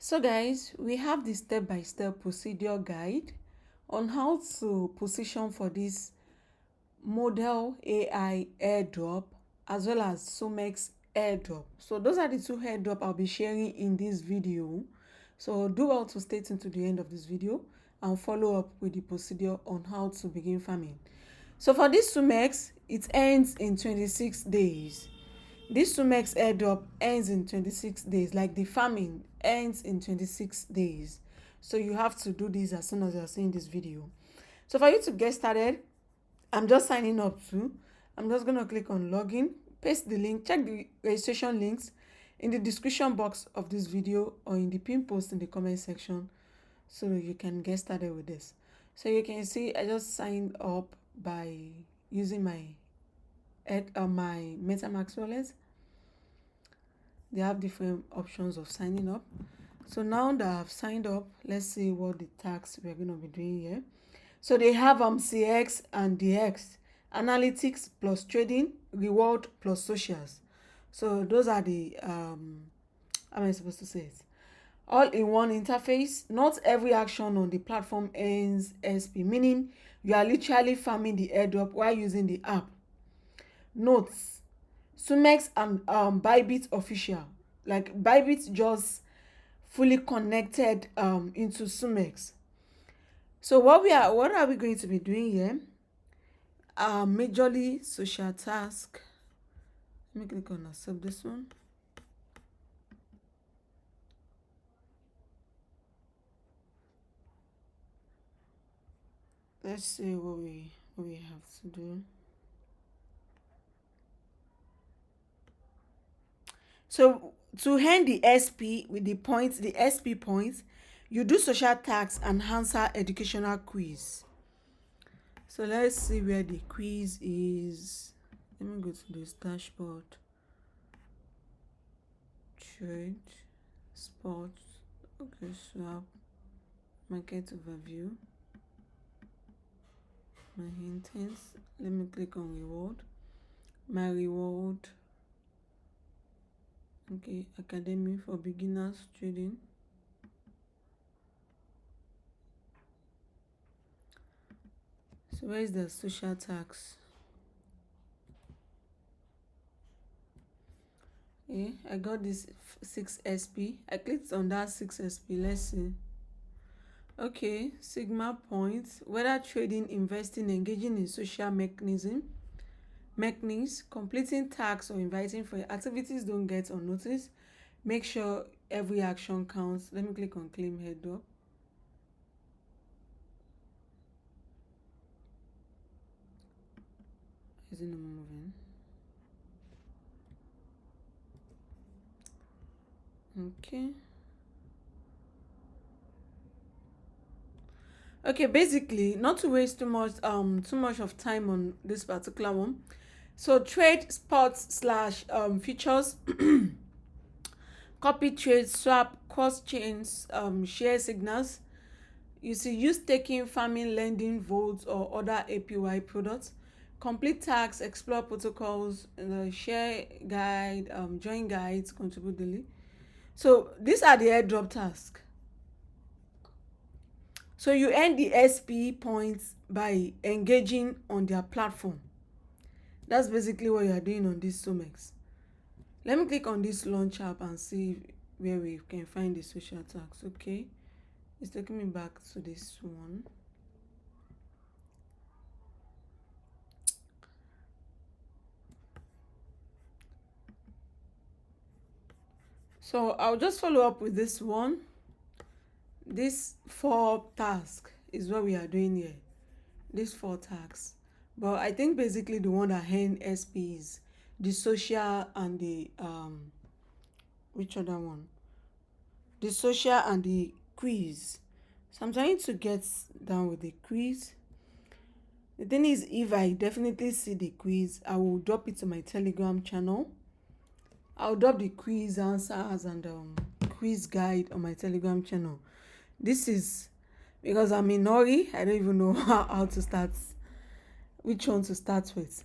So guys, we have the step-by-step procedure guide on how to position for this model AI airdrop as well as Sumex airdrop. So those are the two airdrop I'll be sharing in this video. So do well to stay tuned to the end of this video and follow up with the procedure on how to begin farming. So for this Sumex, it ends in 26 days. This Sumex airdrop ends in 26 days, like the farming ends in 26 days. So you have to do this as soon as you're seeing this video. So for you to get started, I'm just signing up too. I'm just going to click on login, paste the link, check the registration links in the description box of this video or in the pin post in the comment section so you can get started with this. So you can see I just signed up by using my MetaMask wallet. They have different options of signing up. So now that I've signed up, let's see what the tax we're going to be doing here. So they have CX and DX, analytics plus trading, reward plus socials. So those are the how am I supposed to say it? All in one interface. Not every action on the platform ends SP, meaning you are literally farming the airdrop while using the app. Notes: Sumex and Bybit official. Like Bybit just fully connected into Sumex. So what are we going to be doing here? Majorly social task. Let me click on accept this one. Let's see what we have to do. So to earn the SP with the points, the SP points, you do social task and answer educational quiz. So let's see where the quiz is. Let me go to this dashboard. Trade, sports, okay, swap, market overview, my intents. Let me click on reward. My reward. Okay, academy for beginners trading. So where is the social tax? Okay, I got this 6 SP. I clicked on that 6 SP. Let's see. Okay, Sigma points. Whether trading, investing, engaging in social mechanisms, completing tasks or inviting for activities don't get unnoticed. Make sure every action counts. Let me click on claim airdrop. Is it not moving? Okay, basically, not to waste too much of time on this particular one. So trade spots slash features, copy trade, swap, cross chains, share signals. You see, use taking, farming, lending, votes, or other APY products. Complete tasks, explore protocols, share guide, join guides, contribute daily. So these are the airdrop tasks. So you earn the SP points by engaging on their platform. That's basically what you are doing on this Sumex. Let me click on this launch app and see where we can find the social tax. Okay, it's taking me back to this one. So I'll just follow up with this one. This 4 tasks is what we are doing here. These 4 tasks. But I think basically the one that earn SP is the social and the which other one? The social and the quiz. So I'm trying to get down with the quiz. The thing is, if I definitely see the quiz, I will drop it to my Telegram channel. I'll drop the quiz answers and quiz guide on my Telegram channel. This is because I'm in hurry. I don't even know how to start, which one to start with.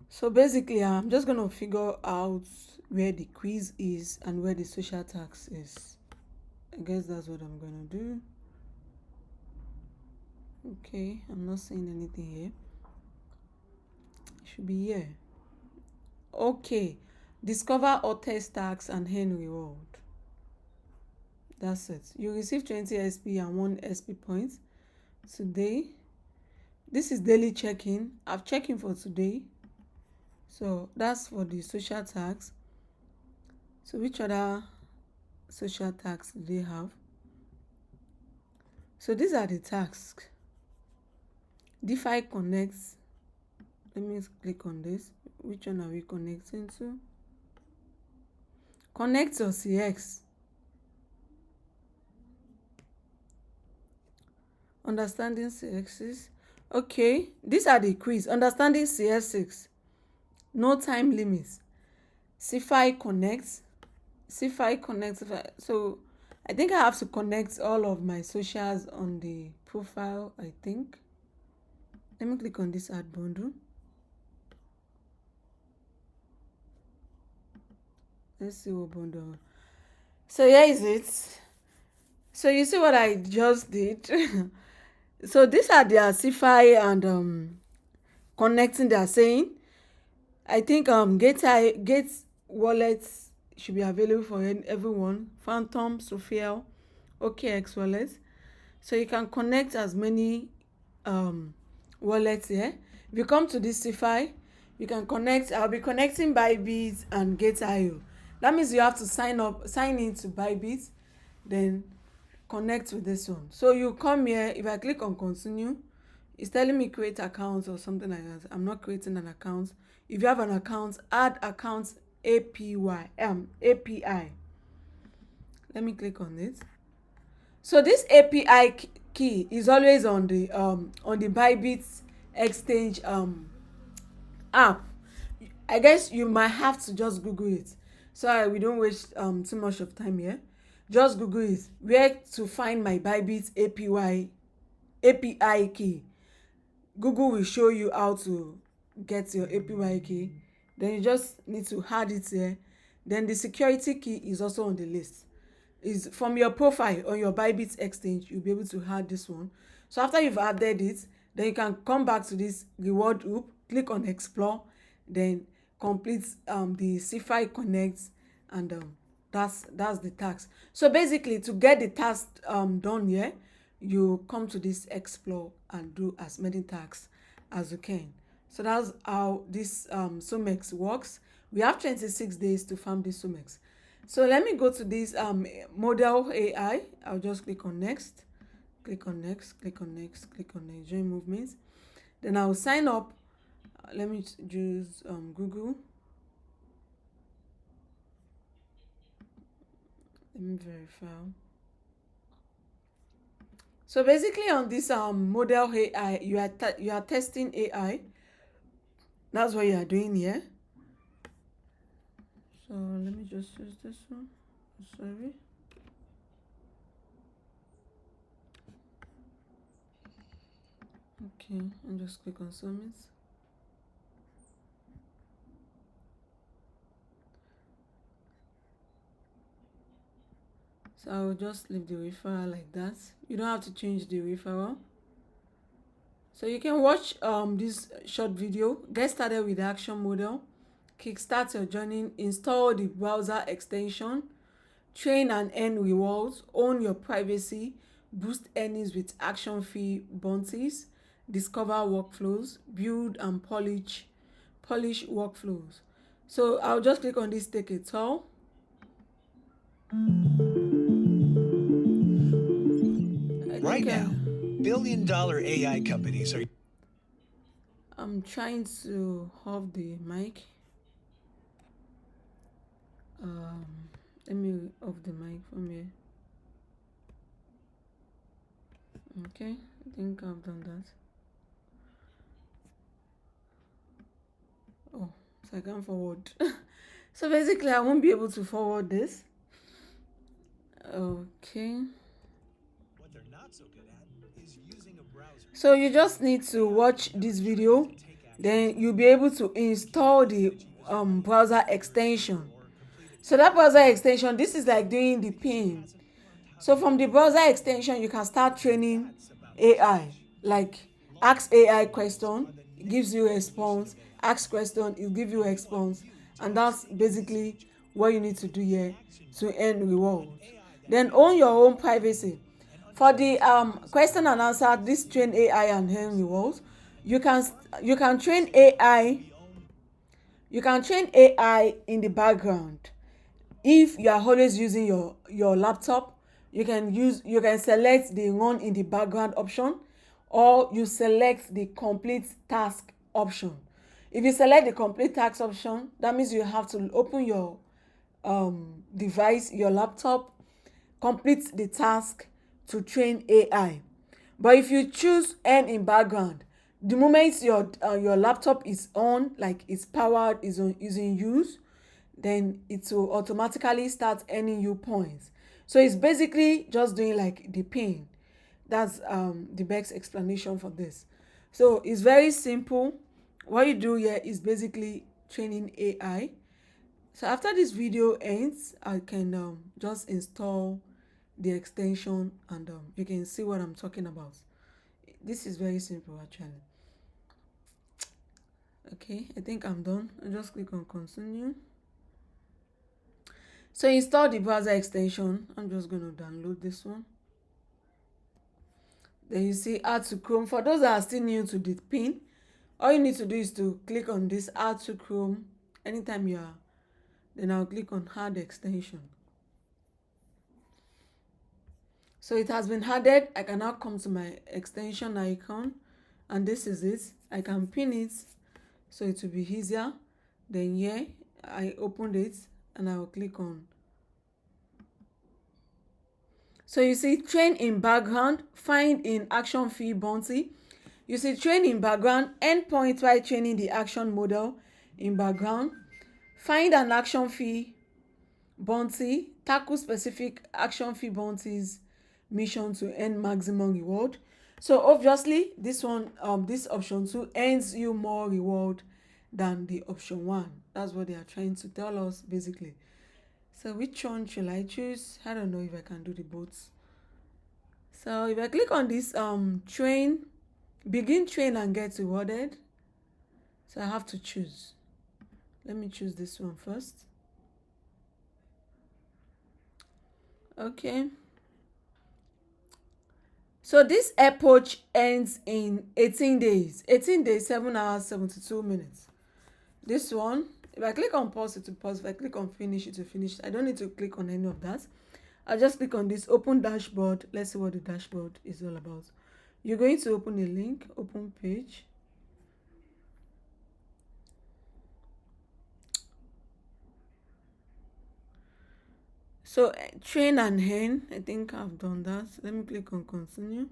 So basically, I'm just gonna figure out where the quiz is and where the social tax is. I guess that's what I'm gonna do. Okay, I'm not seeing anything here. It should be here. Okay, discover or test tax and earn reward. That's it. You receive 20 SP and 1 SP points today. This is daily check-in. I've checked in for today. So that's for the social tax. So which other social tax do they have? So these are the tasks. DeFi connects. Let me click on this. Which one are we connecting to? Connect your CX. Understanding CXs. Okay, these are the quiz. Understanding CS6. No time limits. CFI connects. CFI connects. So I think I have to connect all of my socials on the profile, I think. Let me click on this add bundle. Let's see what bundle. So here is it. So you see what I just did. So these are their CFI and connecting. They are saying, I think Gate wallets should be available for everyone. Phantom, Sophia, OKX wallets. So you can connect as many wallets here. If you come to this CFI, you can connect. I'll be connecting Bybit and Gate.io. That means you have to sign in to Bybit, then connect with this one. So you come here. If I click on continue, it's telling me create account or something like that. I'm not creating an account. If you have an account, add account API. Let me click on it. So this API key is always on the Bybit exchange app. I guess you might have to just Google it. So we don't waste too much of time here. Just Google it. Where to find my Bybit API key. Google will show you how to get your API key. Then you just need to add it here. Then the security key is also on the list. Is from your profile on your Bybit exchange. You'll be able to add this one. So after you've added it, then you can come back to this reward loop, click on explore, then complete the CFI connect, and that's the task. So basically, to get the task done here, you come to this explore and do as many tasks as you can. So that's how this Sumex works. We have 26 days to farm this Sumex. So let me go to this model AI. I'll just click on next, click on next, click on next, click on next, join movements. Then I'll sign up. Let me use Google. Let me verify. So basically on this model AI, you are testing AI. That's what you are doing here. So let me just use this one. Sorry. Okay, and just click on submit. So I will just leave the referral like that. You don't have to change the referral. So you can watch this short video, get started with the action model, kickstart your journey, install the browser extension, train and earn rewards, own your privacy, boost earnings with action fee bounties, discover workflows, build and polish workflows. So I'll just click on this take a tour. Right now, billion-dollar AI companies are... I'm trying to off the mic. Let me off the mic from here. Okay, I think I've done that. Oh, so I can't forward. So basically, I won't be able to forward this. Okay. What they're not so good at is using a browser. So you just need to watch this video, then you'll be able to install the browser extension. So that browser extension, this is like doing the pin. So from the browser extension, you can start training AI. Like ask AI question, it gives you a response. Ask question, it gives you a response. And that's basically what you need to do here to earn rewards. Then own your own privacy. For the question and answer, this train AI and earn rewards. You can you can train AI. You can train AI in the background. If you are always using your laptop, you can select the run in the background option, or you select the complete task option. If you select the complete task option, that means you have to open your device, your laptop, complete the task to train AI. But if you choose N in background, the moment your laptop is on, like it's powered, is in use, then it will automatically start earning you points. So it's basically just doing like the pin. That's the best explanation for this. So it's very simple. What you do here is basically training AI. So after this video ends, I can just install the extension, and you can see what I'm talking about. This is very simple actually. Okay, I think I'm done. I just click on continue. So install the browser extension. I'm just going to download this one. Then you see add to Chrome. For those that are still new to the pin, all you need to do is to click on this add to Chrome anytime you are. Then I'll click on add extension. So it has been added. I can now come to my extension icon, and this is it. I can pin it so it will be easier. Then here I opened it and I will click on. So you see train in background, find in action fee bounty. You see train in background, endpoint while training the action model in background. Find an action fee bounty, tackle specific action fee bounties mission to earn maximum reward. So obviously this one, this option 2 earns you more reward than the option 1. That's what they are trying to tell us basically. So which one should I choose? I don't know if I can do the both. So if I click on this train, begin train and get rewarded. So I have to choose. Let me choose this one first. Okay. So this epoch ends in 18 days. 18 days, 7 hours, 72 minutes. This one, if I click on pause, it will pause. If I click on finish, it will finish. I don't need to click on any of that. I'll just click on this open dashboard. Let's see what the dashboard is all about. You're going to open a link, open page. So train and earn, I think I've done that. Let me click on continue.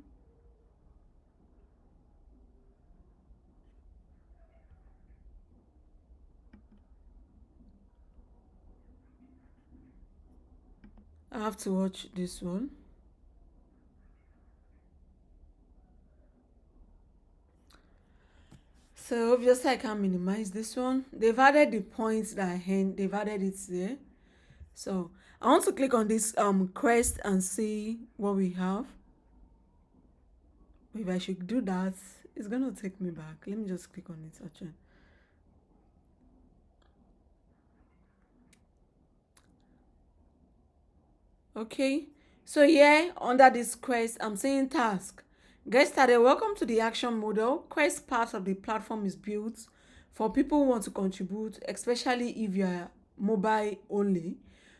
I have to watch this one. So obviously I can minimize this one. They've added the points that I earned. They've added it there. So I want to click on this quest and see what we have. If I should do that, it's gonna take me back. Let me just click on it actually. Okay, so here under this quest, I'm saying task. Get started. Welcome to the action model. Quest part of the platform is built for people who want to contribute, especially if you are mobile only.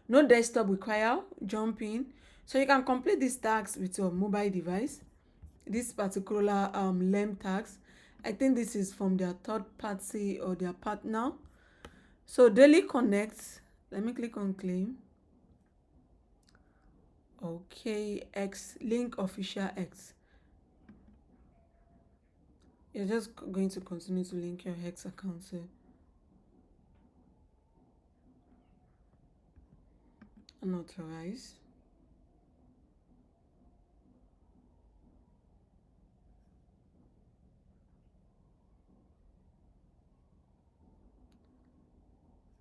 No desktop required. Jump in. So you can complete this task with your mobile device. This particular LEM tax, I think this is from their third party or their partner. So daily connect, let me click on claim. Okay, X link official X. You're just going to continue to link your X account here. Unauthorize.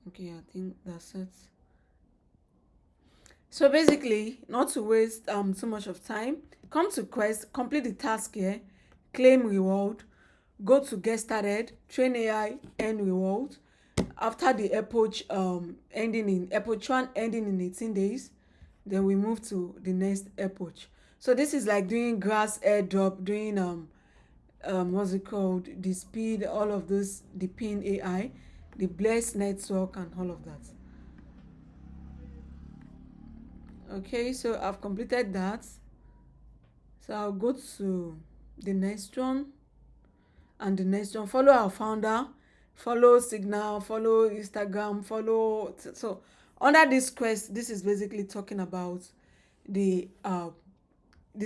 Okay, I think that's it. So basically, not to waste too much of time, come to quest, complete the task here, claim reward, go to get started, train AI, earn reward. After the epoch epoch 1 ending in 18 days, then we move to the next epoch. So this is like doing grass airdrop, doing what's it called, the speed, all of this, the pin AI, the blessed network, and all of that. Okay, so I've completed that. So I'll go to the next one, and the next one, follow our founder, follow Signal, follow Instagram, follow. So under this quest, this is basically talking about the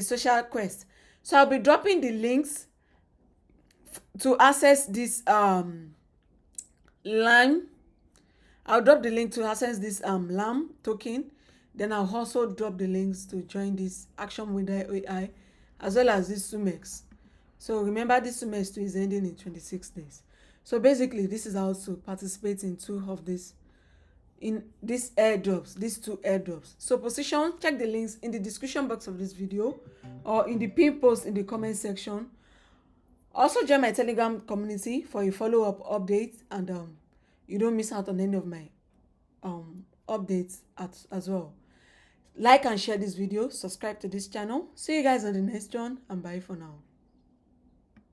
social quest. So I'll be dropping the links to access this line. I'll drop the link to access this lamb token. Then I'll also drop the links to join this ActionModelAi as well as this Sumex. So remember, this Sumex too is ending in 26 days. So basically, this is how to participate in two of this, in these airdrops, these two airdrops. So position, check the links in the description box of this video or in the pin post in the comment section. Also join my Telegram community for a follow-up update, and you don't miss out on any of my updates as well. Like and share this video, subscribe to this channel. See you guys on the next one, and bye for now.